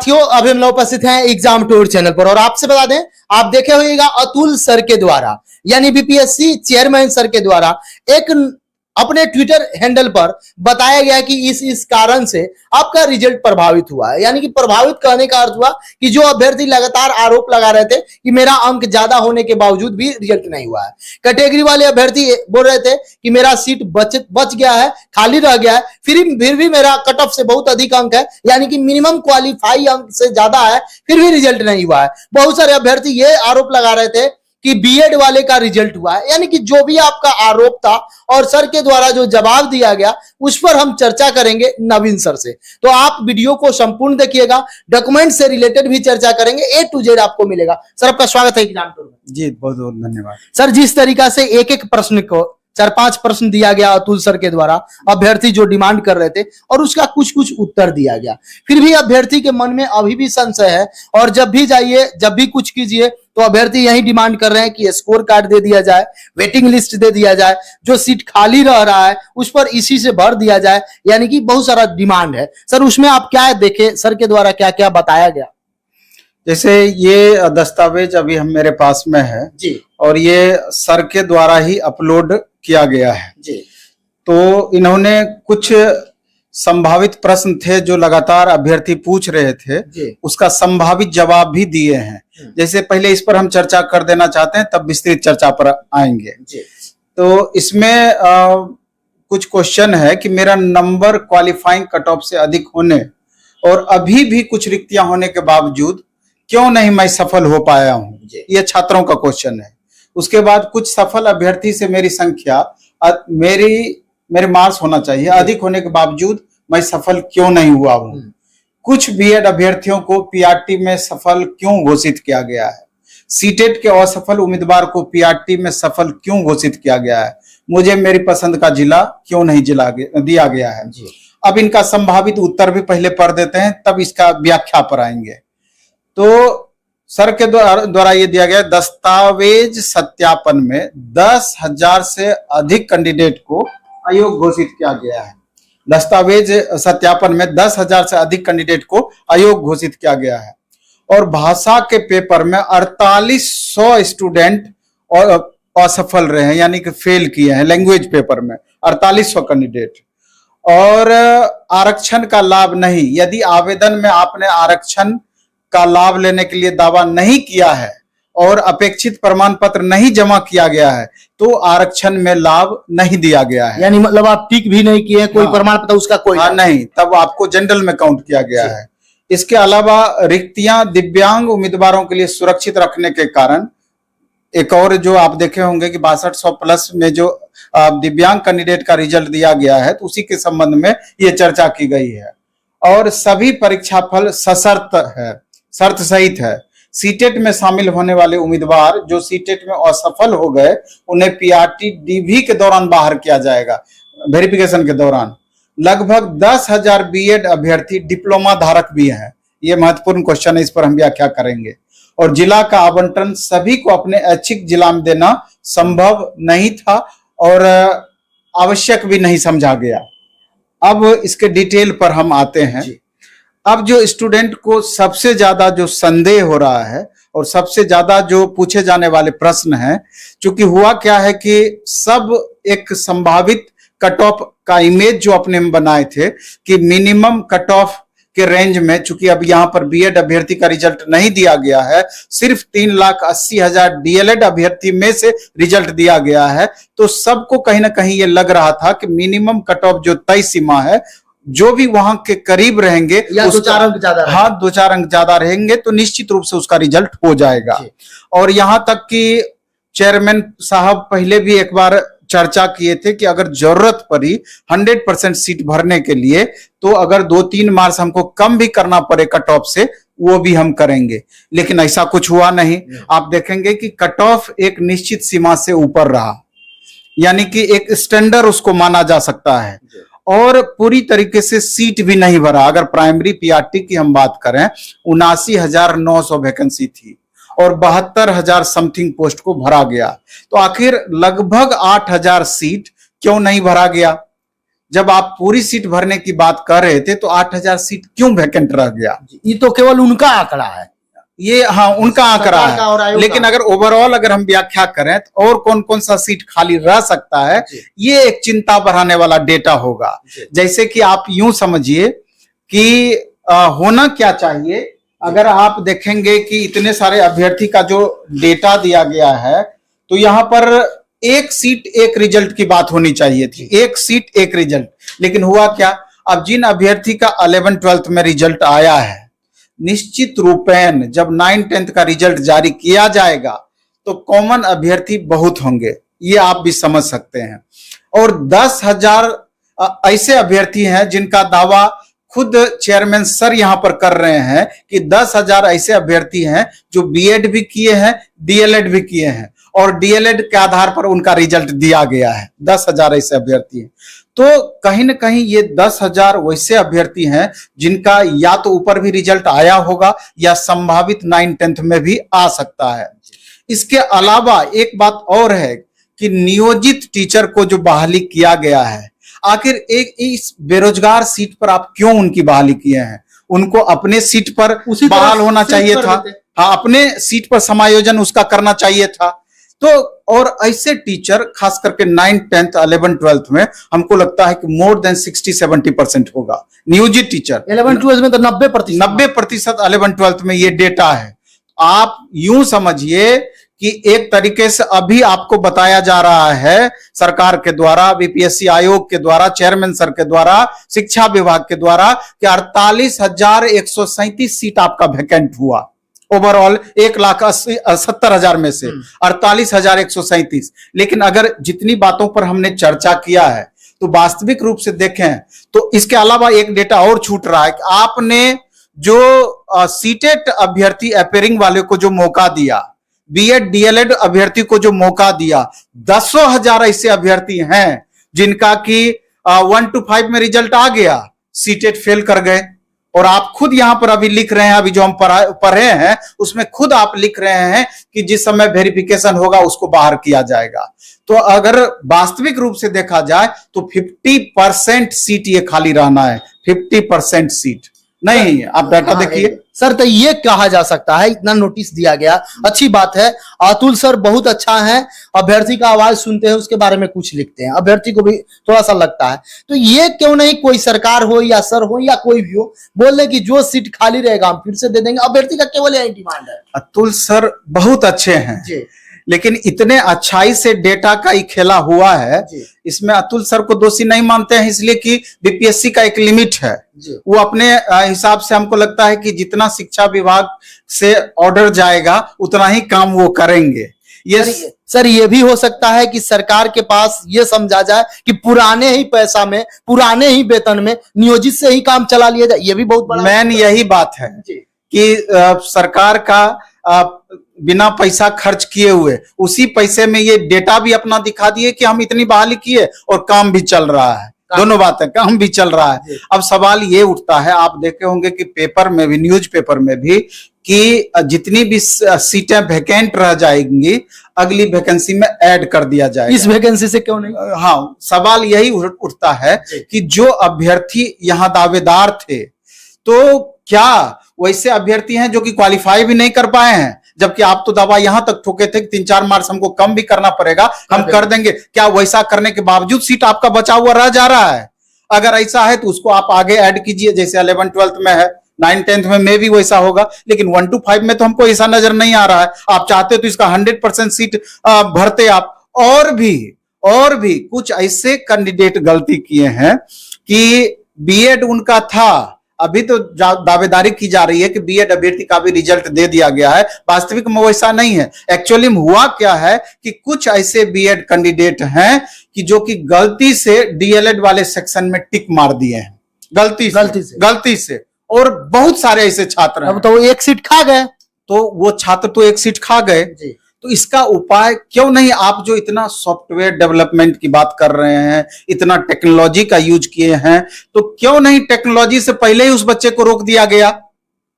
साथियों, अभी हम लोग उपस्थित हैं एग्जाम टूर चैनल पर और आपसे बता दें, आप देखे होइएगा अतुल सर के द्वारा यानी बीपीएससी चेयरमैन सर के द्वारा एक अपने ट्विटर हैंडल पर बताया गया कि इस कारण से आपका रिजल्ट प्रभावित हुआ है। यानी कि प्रभावित कहने का अर्थ हुआ कि जो अभ्यर्थी लगातार आरोप लगा रहे थे कि मेरा अंक ज्यादा होने के बावजूद भी रिजल्ट नहीं हुआ है, कैटेगरी वाले अभ्यर्थी बोल रहे थे कि मेरा सीट बच गया है, खाली रह गया है, फिर भी मेरा कट ऑफ से बहुत अधिक अंक है, यानी कि मिनिमम क्वालिफाई अंक से ज्यादा है, फिर भी रिजल्ट नहीं हुआ है। बहुत सारे अभ्यर्थी ये आरोप लगा रहे थे कि बीएड वाले का रिजल्ट हुआ है। यानी कि जो भी आपका आरोप था और सर के द्वारा जो जवाब दिया गया उस पर हम चर्चा करेंगे नवीन सर से। तो आप वीडियो को संपूर्ण देखिएगा, डॉक्यूमेंट से रिलेटेड भी चर्चा करेंगे, A to Z आपको मिलेगा। सर आपका स्वागत है एग्जाम टूर में। जी बहुत बहुत धन्यवाद सर। जिस तरीका से एक एक प्रश्न को 4-5 प्रश्न दिया गया अतुल सर के द्वारा, अभ्यर्थी जो डिमांड कर रहे थे और उसका कुछ कुछ उत्तर दिया गया, फिर भी अभ्यर्थी के मन में अभी भी संशय है और जब भी जाइए, जब भी कुछ कीजिए तो अभ्यर्थी यही डिमांड कर रहे हैं कि स्कोर कार्ड दे दिया जाए, वेटिंग लिस्ट दे दिया जाए, जो सीट खाली रह रहा है उस पर इसी से भर दिया जाए। यानी कि बहुत सारा डिमांड है। सर उसमें आप क्या देखे, सर के द्वारा क्या क्या बताया गया? जैसे ये दस्तावेज अभी हम मेरे पास में है जी, और ये सर के द्वारा ही अपलोड किया गया है जी। तो इन्होंने कुछ संभावित प्रश्न थे जो लगातार अभ्यर्थी पूछ रहे थे जी। उसका संभावित जवाब भी दिए हैं। जैसे पहले इस पर हम चर्चा कर देना चाहते हैं, तब विस्तृत चर्चा पर आएंगे। जी। तो इसमें कुछ क्वेश्चन है कि मेरा नंबर क्वालिफाइंग कट ऑफ से अधिक होने और अभी भी कुछ रिक्तियां होने के बावजूद क्यों नहीं मैं सफल हो पाया हूं, ये छात्रों का क्वेश्चन है। उसके बाद कुछ सफल अभ्यर्थी से मेरी संख्या मेरे मार्क्स होना चाहिए, अधिक होने के बावजूद मैं सफल क्यों नहीं हुआ हूं। कुछ बीएड अभ्यर्थियों को पीआरटी में सफल क्यों घोषित किया गया है, सीटेट के असफल उम्मीदवार को पीआरटी में सफल क्यों घोषित किया गया है, मुझे मेरी पसंद का जिला क्यों नहीं दिया गया है। अब इनका संभावित उत्तर भी पहले पढ़ देते हैं, तब इसका व्याख्या पर आएंगे। तो सर के द्वारा ये दिया गया, दस्तावेज सत्यापन में 10,000 से अधिक कैंडिडेट को अयोग्य घोषित किया गया है। दस्तावेज सत्यापन में 10,000 से अधिक कैंडिडेट को अयोग्य घोषित किया गया है और भाषा के पेपर में 4800 स्टूडेंट असफल रहे हैं, यानी कि फेल किए हैं लैंग्वेज पेपर में 4800 कैंडिडेट। और आरक्षण का लाभ नहीं, यदि आवेदन में आपने आरक्षण का लाभ लेने के लिए दावा नहीं किया है और अपेक्षित प्रमाण पत्र नहीं जमा किया गया है तो आरक्षण में लाभ नहीं दिया गया है। यानी मतलब आप टिक भी नहीं किए, कोई प्रमाण पत्र उसका कोई नहीं, तब आपको जनरल में काउंट किया गया है। इसके अलावा रिक्तियां दिव्यांग उम्मीदवारों के लिए सुरक्षित रखने के कारण एक और जो आप देखे होंगे कि 6200 प्लस में जो दिव्यांग कैंडिडेट का रिजल्ट दिया गया है, तो उसी के संबंध में ये चर्चा की गई है। और सभी परीक्षा फल सशर्त है, शर्त सहित है। सीटेट में शामिल होने वाले उम्मीदवार जो सीटेट में असफल हो गए उन्हें पीआरटी डीवी के दौरान बाहर किया जाएगा, वेरिफिकेशन के दौरान। लगभग 10,000 बीएड अभ्यर्थी डिप्लोमा धारक भी हैं, ये महत्वपूर्ण क्वेश्चन है, इस पर हम व्याख्या करेंगे। और जिला का आवंटन सभी को अपने ऐच्छिक जिला में देना संभव नहीं था और आवश्यक भी नहीं समझा गया। अब इसके डिटेल पर हम आते हैं। अब जो स्टूडेंट को सबसे ज्यादा जो संदेह हो रहा है और सबसे ज्यादा जो पूछे जाने वाले प्रश्न हैं, चूंकि हुआ क्या है कि सब एक संभावित कट ऑफ का इमेज जो अपने में बनाए थे कि मिनिमम कट ऑफ के रेंज में, चूंकि अब यहाँ पर बीएड अभ्यर्थी का रिजल्ट नहीं दिया गया है, सिर्फ 3,80,000 डीएलएड अभ्यर्थी में से रिजल्ट दिया गया है, तो सबको कहीं ना कहीं ये लग रहा था कि मिनिमम कट ऑफ जो तय सीमा है, जो भी वहां के करीब रहेंगे या 2-4 अंक ज्यादा, हाँ 2-4 अंक ज्यादा रहेंगे तो निश्चित रूप से उसका रिजल्ट हो जाएगा। और यहां तक कि चेयरमैन साहब पहले भी एक बार चर्चा किए थे कि अगर जरूरत पड़ी 100% सीट भरने के लिए तो अगर 2-3 मार्क्स हमको कम भी करना पड़े कट ऑफ से, वो भी हम करेंगे, लेकिन ऐसा कुछ हुआ नहीं। आप देखेंगे कि कट ऑफ एक निश्चित सीमा से ऊपर रहा, यानी कि एक स्टैंडर्ड उसको माना जा सकता है। और पूरी तरीके से सीट भी नहीं भरा। अगर प्राइमरी पीआरटी की हम बात करें 79,900 वैकेंसी थी और 72,000 समथिंग पोस्ट को भरा गया, तो आखिर लगभग 8,000 सीट क्यों नहीं भरा गया? जब आप पूरी सीट भरने की बात कर रहे थे तो 8,000 सीट क्यों वैकेंट रह गया? ये तो केवल उनका आंकड़ा है, ये हाँ उनका आंकड़ा सरकार का और है, आयोग लेकिन का। अगर ओवरऑल अगर हम व्याख्या करें तो और कौन कौन सा सीट खाली रह सकता है, जी। ये एक चिंता बढ़ाने वाला डेटा होगा। जी। जैसे कि आप यूं समझिए कि होना क्या चाहिए, अगर आप देखेंगे कि इतने सारे अभ्यर्थी का जो डेटा दिया गया है तो यहां पर एक सीट एक रिजल्ट की बात होनी चाहिए थी, एक सीट एक रिजल्ट। लेकिन हुआ क्या, अब जिन अभ्यर्थी का 11th-12th में रिजल्ट आया है, निश्चित रूपेण जब 9th-10th का रिजल्ट जारी किया जाएगा तो कॉमन अभ्यर्थी बहुत होंगे, ये आप भी समझ सकते हैं। और 10,000 ऐसे अभ्यर्थी हैं जिनका दावा खुद चेयरमैन सर यहां पर कर रहे हैं कि 10,000 ऐसे अभ्यर्थी हैं जो बीएड भी किए हैं, डीएलएड भी किए हैं, और डीएलएड के आधार पर उनका रिजल्ट दिया गया है। 10,000 ऐसे अभ्यर्थी हैं। तो कहीं ना कहीं ये 10,000 वैसे अभ्यर्थी हैं जिनका या तो ऊपर भी रिजल्ट आया होगा या संभावित 9th-10th में भी आ सकता है। इसके अलावा एक बात और है कि नियोजित टीचर को जो बहाली किया गया है, आखिर एक इस बेरोजगार सीट पर आप क्यों उनकी बहाली किए हैं? उनको अपने सीट पर उसी तरह बहाल होना सीट चाहिए पर था, देते। हाँ अपने सीट पर समायोजन उसका करना चाहिए था। तो और ऐसे टीचर खास करके 9th-10th 11th-12th में हमको लगता है कि मोर देन 60-70% होगा नियोजित टीचर। 11th-12th में तो 90%। 90% 11th-12th में ये डेटा है। आप यूं समझिए कि एक तरीके से अभी आपको बताया जा रहा है सरकार के द्वारा, बीपीएससी आयोग के द्वारा, चेयरमैन सर के द्वारा, शिक्षा विभाग के द्वारा कि 48,137 सीट आपका वैकेंट हुआ। ओवरऑल 1,70,000 में से 48,137। लेकिन अगर जितनी बातों पर हमने चर्चा किया है तो वास्तविक रूप से देखें तो इसके अलावा एक डेटा और छूट रहा है कि आपने जो सीटेट अभ्यर्थी अपेयरिंग वाले को जो मौका दिया, बीएड डीएलएड अभ्यर्थी को जो मौका दिया, 10,000 ऐसे अभ्यर्थी हैं जिनका कि 1 to 5 में रिजल्ट आ गया, सीटेट फेल कर गए। और आप खुद यहां पर अभी लिख रहे हैं, अभी जो हम पढ़े हैं उसमें खुद आप लिख रहे हैं कि जिस समय वेरिफिकेशन होगा उसको बाहर किया जाएगा। तो अगर वास्तविक रूप से देखा जाए तो 50% सीट ये खाली रहना है, 50% सीट नहीं। आप डाटा देखिए सर, तो ये कहा जा सकता है, इतना नोटिस दिया गया, अच्छी बात है। अतुल सर बहुत अच्छा है, अभ्यर्थी का आवाज सुनते हैं, उसके बारे में कुछ लिखते हैं, अभ्यर्थी को भी थोड़ा सा लगता है। तो ये क्यों नहीं कोई सरकार हो या सर हो या कोई भी हो, बोल दे कि जो सीट खाली रहेगा हम फिर से दे देंगे। अभ्यर्थी का केवल यही डिमांड है। अतुल सर बहुत अच्छे हैं जी। लेकिन इतने अच्छाई से डेटा का ही खेला हुआ है, इसमें अतुल सर को दोषी नहीं मानते हैं, इसलिए कि बीपीएससी का एक लिमिट है। वो अपने हिसाब से हमको लगता है कि जितना शिक्षा विभाग से ऑर्डर जाएगा उतना ही काम वो करेंगे। ये सर ये भी हो सकता है कि सरकार के पास ये समझा जाए कि पुराने ही पैसा में, पुराने ही वेतन में नियोजित से ही काम चला लिया जाए। ये भी बहुत बड़ा मेन यही बात है कि सरकार का बिना पैसा खर्च किए हुए उसी पैसे में ये डेटा भी अपना दिखा दिए कि हम इतनी बहाली किए और काम भी चल रहा है। दोनों बातें, काम भी चल रहा है। अब सवाल ये उठता है, आप देखे होंगे कि पेपर में भी, न्यूज पेपर में भी, कि जितनी भी सीटें वैकेंट रह जाएंगी अगली वैकेंसी में ऐड कर दिया जाएगा। इस वैकेंसी से क्यों नहीं? हाँ, सवाल यही उठता है कि जो अभ्यर्थी यहाँ दावेदार थे तो क्या वैसे अभ्यर्थी हैं जो कि क्वालिफाई भी नहीं कर पाए हैं, जबकि आप तो दावा यहां तक ठोके थे कि 3-4 मार्क्स हमको कम भी करना पड़ेगा, हम कर देंगे। क्या वैसा करने के बावजूद सीट आपका बचा हुआ रह जा रहा है? अगर ऐसा है तो उसको आप आगे ऐड कीजिए, जैसे 11th-12th में है, 9th-10th में भी वैसा होगा। लेकिन 1 to 5 में तो हमको ऐसा नजर नहीं आ रहा है। आप चाहते तो इसका 100% सीट भरते आप। और भी कुछ ऐसे कैंडिडेट गलती किए हैं कि बीएड उनका था, अभी तो दावेदारी की जा रही है कि बीएड अभ्यर्थी का भी रिजल्ट दे दिया गया है, वास्तविक में वैसा नहीं है। एक्चुअली में हुआ क्या है कि कुछ ऐसे बीएड कैंडिडेट हैं कि जो कि गलती से डीएलएड वाले सेक्शन में टिक मार दिए हैं, गलती से। और बहुत सारे ऐसे छात्र हैं। अब तो वो एक सीट खा गए, तो वो छात्र तो एक सीट खा गए। तो इसका उपाय क्यों नहीं, आप जो इतना सॉफ्टवेयर डेवलपमेंट की बात कर रहे हैं, इतना टेक्नोलॉजी का यूज किए हैं, तो क्यों नहीं टेक्नोलॉजी से पहले ही उस बच्चे को रोक दिया गया,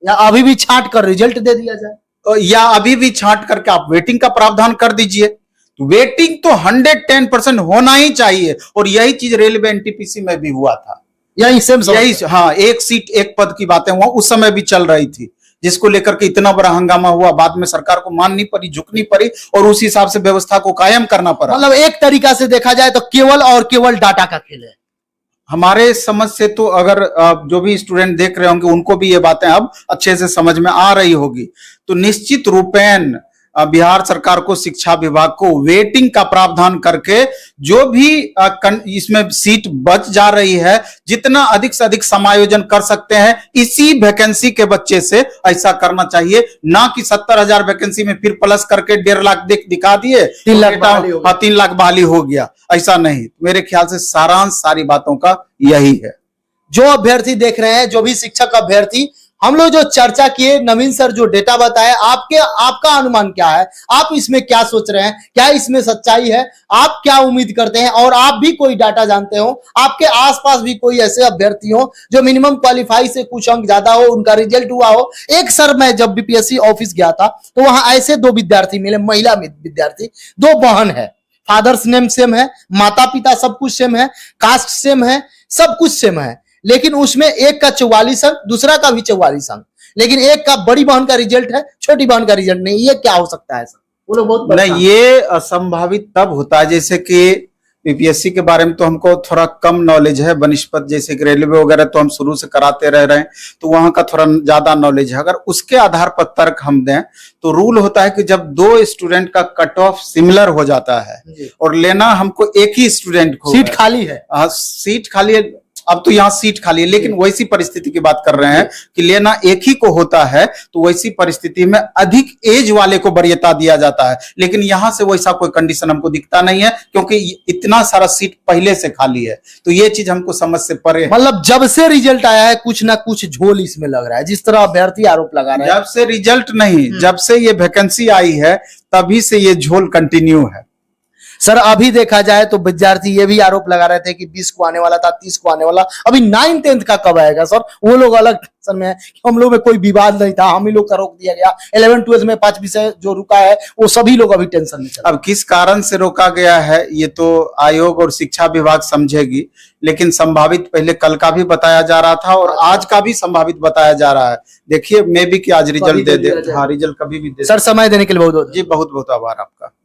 या अभी भी छांट कर रिजल्ट दे दिया जाए, या अभी भी छांट करके आप वेटिंग का प्रावधान कर दीजिए। तो वेटिंग तो 110% होना ही चाहिए, और यही चीज रेलवे एनटीपीसी में भी हुआ था। यही सेम यही, हाँ, एक सीट एक पद की बातें हुआ उस समय भी चल रही थी, जिसको लेकर के इतना बड़ा हंगामा हुआ। बाद में सरकार को माननी पड़ी, झुकनी पड़ी, और उस हिसाब से व्यवस्था को कायम करना पड़ा। मतलब एक तरीका से देखा जाए तो केवल और केवल डाटा का खेल है। हमारे समझ से तो अगर जो भी स्टूडेंट देख रहे होंगे उनको भी ये बातें अब अच्छे से समझ में आ रही होगी, तो निश्चित रूपेण बिहार सरकार को, शिक्षा विभाग को वेटिंग का प्रावधान करके जो भी इसमें सीट बच जा रही है, जितना अधिक से अधिक समायोजन कर सकते हैं इसी वैकेंसी के बच्चे से, ऐसा करना चाहिए। ना कि 70,000 वैकेंसी में फिर प्लस करके 1.5 लाख दिखा दिए, 3 लाख बहाली हो गया। 3 लाख बहाली हो गया, ऐसा नहीं। मेरे ख्याल से सारांश सारी बातों का यही है। जो अभ्यर्थी देख रहे हैं, जो भी शिक्षक अभ्यर्थी, हम लोग जो चर्चा किए, नवीन सर जो डेटा बताए, आपका अनुमान क्या है? आप इसमें क्या सोच रहे हैं? क्या इसमें सच्चाई है? आप क्या उम्मीद करते हैं? और आप भी कोई डाटा जानते हो, आपके आसपास भी कोई ऐसे अभ्यर्थी हो जो मिनिमम क्वालिफाई से कुछ अंक ज्यादा हो, उनका रिजल्ट हुआ हो? एक सर, मैं जब बीपीएससी ऑफिस गया था तो वहां ऐसे 2 विद्यार्थी मिले, महिला विद्यार्थी, 2 बहन है, फादर्स नेम सेम है, माता पिता सब कुछ सेम है, कास्ट सेम है, सब कुछ सेम है, लेकिन उसमें एक का 44 अंक, दूसरा का भी 44 अंक, लेकिन एक का बड़ी बहन का रिजल्ट है, छोटी बहन का रिजल्ट नहीं। ये क्या हो सकता है सर? वो लोग बहुत नहीं, ये असंभावित तब होता है, जैसे कि बीपीएससी के बारे में तो हमको थोड़ा कम नॉलेज है बनिस्पत, जैसे कि रेलवे वगैरह तो हम शुरू से कराते रह रहे हैं, तो वहां का थोड़ा ज्यादा नॉलेज है। अगर उसके आधार पर तर्क हम दें तो रूल होता है कि जब 2 स्टूडेंट का कट ऑफ सिमिलर हो जाता है और लेना हमको एक ही स्टूडेंट को, सीट खाली है, सीट खाली है, अब तो यहाँ सीट खाली है, लेकिन वैसी परिस्थिति की बात कर रहे हैं कि लेना एक ही को होता है, तो वैसी परिस्थिति में अधिक एज वाले को वरीयता दिया जाता है। लेकिन यहां से वैसा कोई कंडीशन हमको दिखता नहीं है, क्योंकि इतना सारा सीट पहले से खाली है, तो ये चीज हमको समझ से परे है। मतलब जब से रिजल्ट आया है कुछ ना कुछ झोल इसमें लग रहा है, जिस तरह अभ्यर्थी आरोप लगा रहे हैं। जब से रिजल्ट नहीं, जब से ये वैकेंसी आई है तभी से ये झोल कंटिन्यू है। सर अभी देखा जाए तो विद्यार्थी ये भी आरोप लगा रहे थे कि 20 को आने वाला था, 30 को आने वाला, अभी 9th-10th का कब आएगा सर? वो लोग अलग टेंशन में है, हम लोग में कोई विवाद नहीं था, हम ही लोग का रोक दिया गया। 11th-12th में 5 विषय जो रुका है वो सभी लोग अभी टेंशन में चल। अब किस कारण से रोका गया है ये तो आयोग और शिक्षा विभाग समझेगी, लेकिन संभावित पहले कल का भी बताया जा रहा था और आज का भी संभावित बताया जा रहा है। देखिए, मे बी कि आज रिजल्ट दे दे। हाँ, रिजल्ट कभी भी दे। सर समय देने के लिए बहुत बहुत जी, बहुत बहुत आभार आपका।